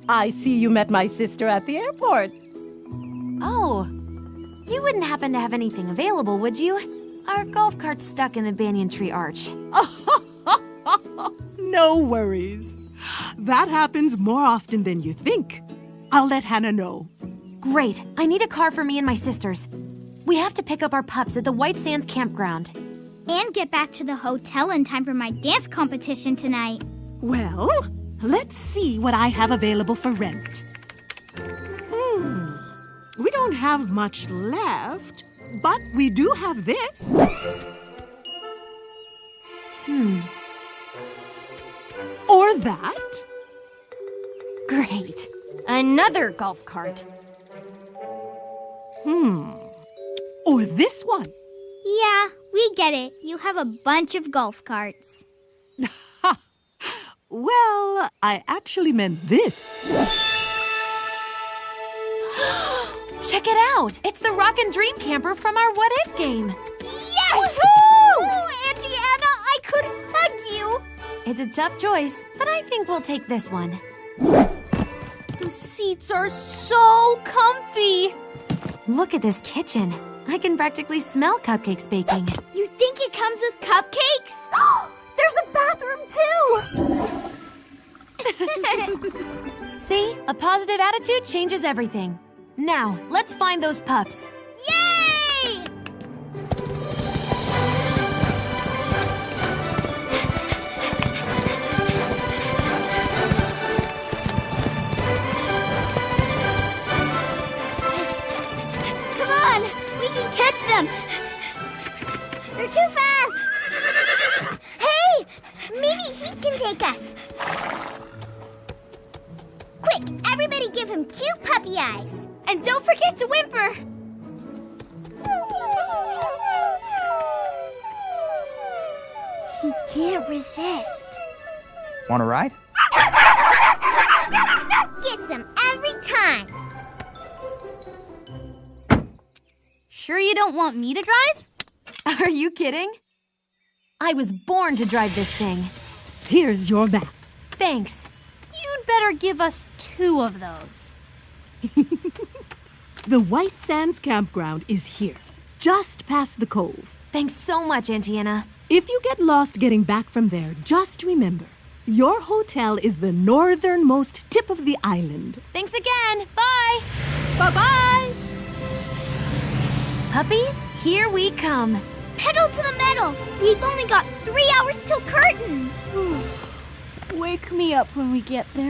I see you met my sister at the airport. Oh, you wouldn't happen to have anything available, would you? Our golf cart's stuck in the banyan tree arch. No worries. That happens more often than you think. I'll let Hannah know. Great. I need a car for me and my sisters. We have to pick up our pups at the White Sands campground. And get back to the hotel in time for my dance competition tonight. Well, let's see what I have available for rent. We don't have much left, but we do have this. Or that. Great. Another golf cart. Or this one. Yeah, we get it. You have a bunch of golf carts. Well, I actually meant this. Check it out! It's the Rockin' Dream Camper from our What If game. Yes! Woohoo! Auntie Anna, I could hug you. It's a tough choice, but I think we'll take this one. The seats are so comfy. Look at this kitchen. I can practically smell cupcakes baking. You think it comes with cupcakes? There's a bathroom too. See? A positive attitude changes everything. Now, let's find those pups. Yay! Come on, we can catch them. They're too fast. Hey, maybe he can take us. Quick, everybody give him cute puppy eyes. And don't forget to whimper. He can't resist. Want to ride? Gets him every time. Sure you don't want me to drive? Are you kidding? I was born to drive this thing. Here's your map. Thanks. You'd better give us 2 of those. The White Sands campground is here, just past the cove. Thanks so much, Auntie Anna. If you get lost getting back from there, just remember, your hotel is the northernmost tip of the island. Thanks again. Bye. Bye-bye! Puppies, here we come. Pedal to the metal. We've only got 3 hours till curtain. Wake me up when we get there.